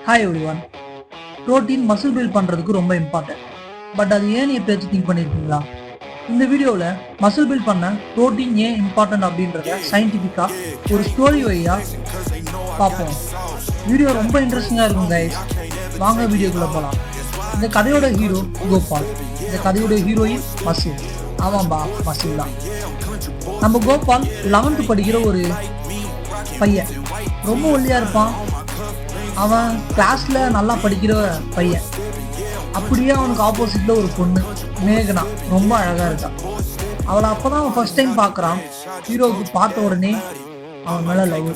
Hi everyone. Protein muscle build பண்ணுறதுக்கு ரொம்ப important. But அது ஏன் எப்பயாச்சும் திங்க் பண்ணியிருக்கீங்களா? இந்த வீடியோவில் மசில் பில்ட் பண்ண ப்ரோட்டீன் ஏன் இம்பார்ட்டன்ட் அப்படின்றத சயின்டிஃபிக்காக ஒரு ஸ்டோரி வழியாக பார்ப்போம். வீடியோ ரொம்ப இன்ட்ரெஸ்டிங்காக இருக்கும் கைஸ். வாங்க வீடியோக்குள்ளே போகலாம். இந்த கதையோட ஹீரோ கோபால். இந்த கதையோட ஹீரோயின் மசில். ஆமாம்பா, மசில் தான். நம்ம கோபால் 11th படிக்கிற ஒரு பையன். ரொம்ப ஒல்லியாக இருப்பான். அவன் கிளாஸ்ல நல்லா படிக்கிற பையன். அப்படியே அவனுக்கு ஆப்போசிட்ல ஒரு பொண்ணு மேகனா, ரொம்ப அழகா இருக்கான். அவளை அப்பதான் அவன் ஃபர்ஸ்ட் டைம் பார்க்கறான். ஹீரோவுக்கு பார்த்த உடனே அவன் மேல லவ்.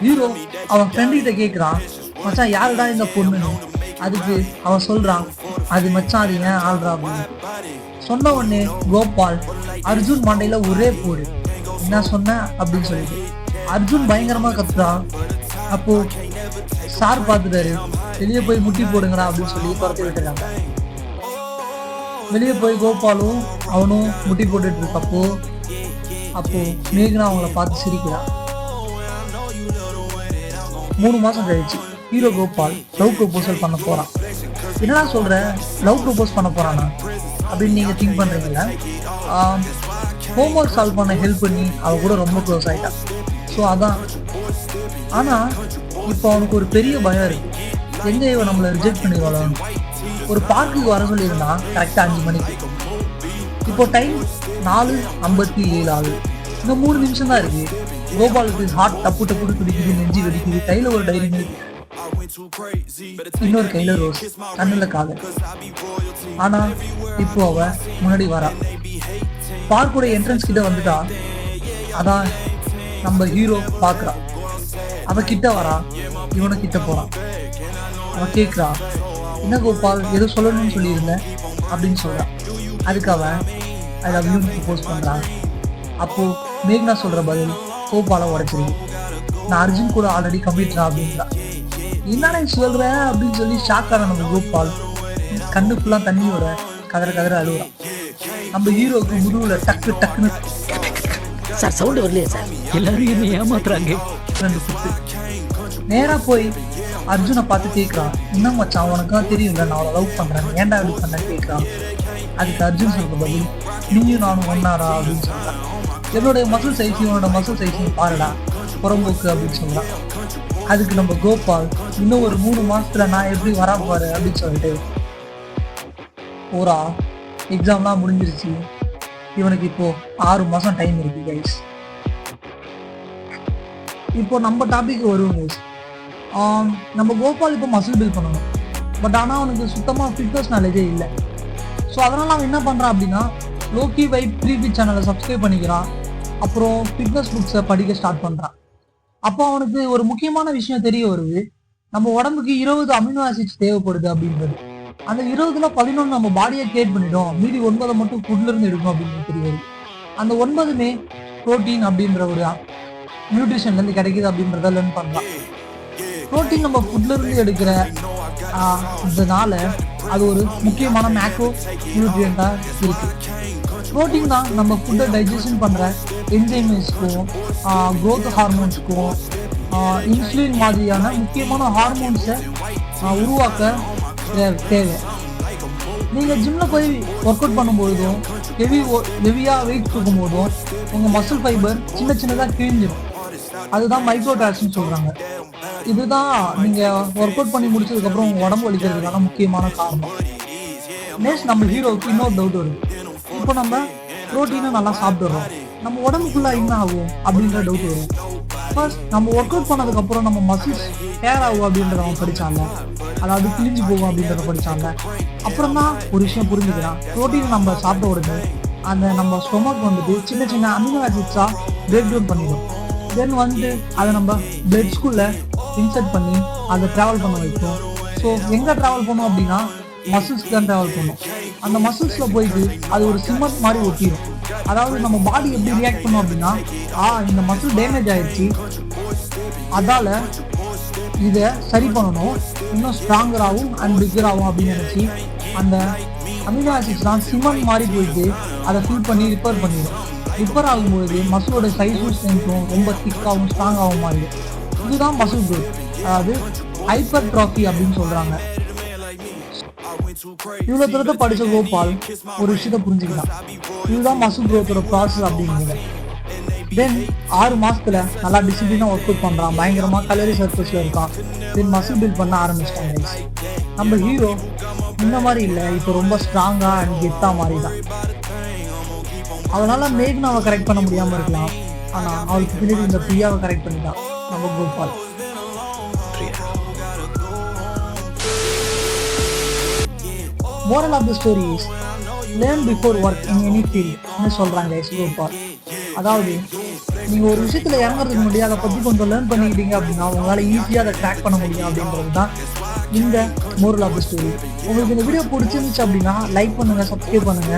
ஹீரோ அவன் ஃப்ரெண்ட் கிட்ட கேட்குறான், மச்சான் யாருடா இந்த பொண்ணுன்னு. அதுக்கு அவன் சொல்றான், அது மச்சான் அது ஏன் ஆள்றா அப்படின்னு. சொன்ன உடனே கோபால் அர்ஜுன் மண்டையில ஒரே போடு, என்ன சொன்ன அப்படின்னு சொல்லிட்டு அர்ஜுன் பயங்கரமா கத்துறான். அப்போ சார் பார்த்துட்டாரு, வெளியே போய் முட்டி போடுங்கடா அப்படின்னு சொல்லி துரத்தி விட்டுறாங்க. வெளியே போய் கோபாலும் அவனும் முட்டி போட்டுட்டு இருக்கப்போ அப்போ மேகனா அவங்கள பார்த்து சிரிக்கிறான். 3 மாசம் கழிச்சு ஹீரோ கோபால் லவ் ப்ரொபோசல் பண்ண போறான். என்னடா சொல்ற, லவ் ப்ரொபோஸ் பண்ண போறானா அப்படின்னு நீங்க திங்க் பண்றீங்கல்ல. ஹோம்ஒர்க் சால்வ் பண்ண ஹெல்ப் பண்ணி அவ கூட ரொம்ப க்ளோஸ் ஆயிட்டான். ஸோ அதான். ஆனா இப்போ அவனுக்கு ஒரு பெரிய பயம் இருக்கு. எங்க இவன் நம்மளை ரிஜெக்ட் பண்ணிடுவாளான்னு. ஒரு பார்க்குக்கு வர சொல்லியிருந்தான் கரெக்டாக 5 மணிக்கு. இப்போ டைம் 4:57 ஆகுது. இன்னும் 3 நிமிஷம் தான் இருக்கு. கோபாலுக்கு ஹார்ட் டப்பு டப்புன்னு துடிக்குது, நெஞ்சு வெடிக்குது. கையில ஒரு டைரி மில்க், இன்னொரு கையில ரோஸ், கண்ணுல காதல். ஆனா இப்போ அவ முன்னாடி வரா. பார்க்கோட என்ட்ரன்ஸ் கிட்ட வந்துட்டா. அதான் நம்ம ஹீரோ பாக்குறான். அவ கிட்ட வரா, இவனை கிட்ட போறான். அவன் கேட்குறா, என்ன கோபால் ஏதோ சொல்லணும்னு சொல்லியிருந்தேன் அப்படின்னு சொல்றான். அதுக்கு அவன் ஐ லவ் யூ ப்ரொபோஸ் பண்றான். அப்போ மேக்னா சொல்ற பதில் கோபாலை உடைச்சிருக்கு. நான் அர்ஜுன் கூட ஆல்ரெடி கம்ப்ளீட்ரா அப்படின்றான். என்னடா சொல்ற அப்படின்னு சொல்லி ஷாக்கான நம்ம கோபால் கண்ணு ஃபுல்லா தண்ணியோட கதற அழுகுறான். நம்ம ஹீரோக்கு முதுகுல டக்கு டக்குன்னு சார் சவுண்ட் வரலையே சார், எல்லாரும் என்ன ஏமாத்துறாங்க. 2 குத்து. நேரா போய் அர்ஜுனை பார்த்து கேட்குறான், இன்னும் மச்சான் உனக்குலாம் தெரியும்ல நான் அவளை லவ் பண்றேன், ஏன்டா அப்படி பண்ண கேட்குறான். அதுக்கு அர்ஜுன் சொல்ற பதில், நீயும் நானும் ஒன்னாரா அப்படின்னு சொல்றான். என்னுடைய மசில் சைஸையும் உன்னோட மசில் சைஸையும் பாருடா புறம்போக்கு அப்படின்னு சொல்றான். அதுக்கு நம்ம கோபால், இன்னும் ஒரு 3 மாசத்துல நான் எப்படி வரா போற அப்படின்னு சொல்லிட்டு போறா. எக்ஸாம்லாம் முடிஞ்சிருச்சு. இவனுக்கு இப்போ 6 மாசம் டைம் இருக்கு கைஸ். இப்போ நம்ம டாபிக் வருவோம் கைஸ். நம்ம கோபால் இப்போ மசில் பில்ட் பண்ணணும். பட் ஆனால் அவனுக்கு சுத்தமாக ஃபிட்னஸ் நாலேஜே இல்லை. ஸோ அதனால் அவன் என்ன பண்ணுறான் அப்படின்னா, லோக்கி வைப் ப்ரீபிட் சேனலை சப்ஸ்கிரைப் பண்ணிக்கிறான். அப்புறம் ஃபிட்னஸ் புக்ஸை படிக்க ஸ்டார்ட் பண்ணுறான். அப்போ அவனுக்கு ஒரு முக்கியமான விஷயம் தெரிய வருது. நம்ம உடம்புக்கு 20 அமினோ ஆசிட்ஸ் தேவைப்படுது அப்படின்றது. அந்த 20ல் 11 நம்ம பாடியை கிரியேட் பண்ணிட்டோம், மீதி 9 மட்டும் ஃபுட்ல இருந்து எடுக்கணும் அப்படின்னு தெரிய வருது. அந்த 9மே ப்ரோட்டீன் அப்படின்ற ஒரு நியூட்ரிஷன்லேருந்து கிடைக்குது அப்படின்றத லேர்ன் பண்ணலாம். ப்ரோட்டீன் நம்ம ஃபுட்ல இருந்து எடுக்கிற இதனால அது ஒரு முக்கியமான மேக்ரோ நியூட்ரியண்டா இருக்கு. ப்ரோட்டீன் தான் நம்ம ஃபுட்டை டைஜஷன் பண்ற என்சைம்ஸ்க்கும் க்ரோத் ஹார்மோன்ஸ்க்கும் இன்சுலின் மாதிரியான முக்கியமான ஹார்மோன்ஸை உருவாக்க தேவை. நீங்க ஜிம்ல போய் ஒர்க் அவுட் பண்ணும்போதும் ஹெவியா வெயிட் தூக்கும் போதும் உங்க மசில் ஃபைபர் சின்னதா கிழிஞ்சிடும். அதுதான் மைக்ரோ டாக்ஸ்ன்னு சொல்றாங்க. இதுதான் நீங்க ஒர்க் அவுட் பண்ணி முடிச்சதுக்கு அப்புறம் உங்க உடம்பு வலிக்கிறதுக்கான முக்கியமான காரணம். நெக்ஸ்ட் நம்ம ஹீரோவுக்கு இன்னொரு டவுட் வருது. இப்போ நம்ம ப்ரோட்டீனை நல்லா சாப்பிடுறோம், நம்ம உடம்புக்குள்ள என்ன ஆகும் அப்படின்ற டவுட் வரும். ஃபர்ஸ்ட் நம்ம ஒர்க் அவுட் பண்ணதுக்கு அப்புறம் நம்ம மசில்ஸ் டேர் ஆகும் அப்படின்றத அவன் படிச்சாங்க, அதாவது கிழிஞ்சு போகும் அப்படின்றத படிச்சாங்க. அப்புறம் தான் ஒரு விஷயம் புரிஞ்சுக்கிறான். ப்ரோட்டீன் நம்ம சாப்பிட்ட உடனே அந்த நம்ம ஸ்டொமக் வந்துட்டு சின்ன அமினோ ஆசிட்ஸா பிரேக் டவுன் பண்ணிடும். தென் வந்துட்டு அதை நம்ம பிளட் ஸ்கூல்ல இன்சர்ட் பண்ணி அதை ட்ராவல் பண்ண வைக்கும். ஸோ எங்கே ட்ராவல் பண்ணும் அப்படின்னா மசில்ஸ் தான் ட்ராவல் பண்ணும். அந்த மசில்ஸில் போயிட்டு அது ஒரு சிமெண்ட் மாதிரி ஒட்டிடும். அதாவது நம்ம பாடி எப்படி ரியாக்ட் பண்ணும் அப்படின்னா, இந்த மசில் டேமேஜ் ஆயிடுச்சு, அதால இதை சரி பண்ணணும், இன்னும் ஸ்ட்ராங்கராகவும் அண்ட் பிக்கராகவும் அப்படின்னு நினச்சி அந்த அமினோ ஆசிட்ஸ்லாம் சிமெண்ட் மாதிரி போயிட்டு அதை ஃபில் பண்ணி ரிப்பேர் பண்ணிடும். ரிப்பேர் ஆகும்போது மசிலோட சைஸும் ஸ்ட்ரென்த்தும் ரொம்ப திக்காகவும் ஸ்ட்ராங்காகவும் மாறிடும். இதுதான் மசில் க்ரோத். அதாவது ஹைப்பர் ட்ராஃபி அப்படின்னு சொல்றாங்க. இவ்வளோ தூரத்தை படிச்ச கோபால் ஒரு விஷயத்த புரிஞ்சுக்கலாம், இதுதான் மசில் க்ரோத்தோட ப்ராசஸ் அப்படிங்கிறது. தென் 6 மாசத்துல நல்லா டிசிப்ளினாக ஒர்க் அவுட் பண்ணுறான், பயங்கரமாக கலரி சர்ஃபேஸில் இருக்கான். தென் மசில் பில்ட் பண்ண ஆரம்பிச்சிட்டாங்க. நம்ம ஹீரோ இந்த மாதிரி இல்லை, இப்போ ரொம்ப ஸ்ட்ராங்காக அண்ட் கெத்தாக மாதிரி தான். அதனால மேக்னாவை கரெக்ட் பண்ண முடியாமல் இருக்கலாம், ஆனால் அவளுக்கு பின்னாடி இந்த பிரியாவை கரெக்ட் பண்ணிட்டான் நம்ம Gopal. Moral of the story is learn before work in any field ன்னு சொல்றாங்க கோபால். அதாவது நீங்க ஒரு விஷயத்துல இறங்குறதுக்கு முன்னாடி அதை பத்தி கொஞ்சம் லேர்ன் பண்ணிக்கிட்டீங்க அப்படின்னா உங்களால ஈஸியா அதை ட்ராக் பண்ண முடியும் அப்படின்றது தான் இந்த moral of the story. உங்களுக்கு இந்த வீடியோ பிடிச்சிருந்துச்சு அப்படின்னா லைக் பண்ணுங்க, சப்ஸ்கிரைப் பண்ணுங்க,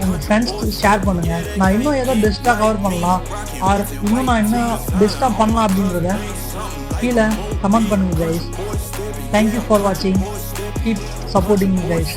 உங்க ஃப்ரெண்ட்ஸ்க்கு ஷேர் பண்ணுங்க. நான் இன்னும் ஏதோ பெஸ்ட்டாக கவர் பண்ணலாம் ஆர் இன்னும் நான் என்ன பெஸ்ட்டாக பண்ணலாம் அப்படின்றத கீழே கமெண்ட் பண்ணுங்க கைஸ். தேங்க்யூ ஃபார் வாட்சிங். Keep supporting me guys.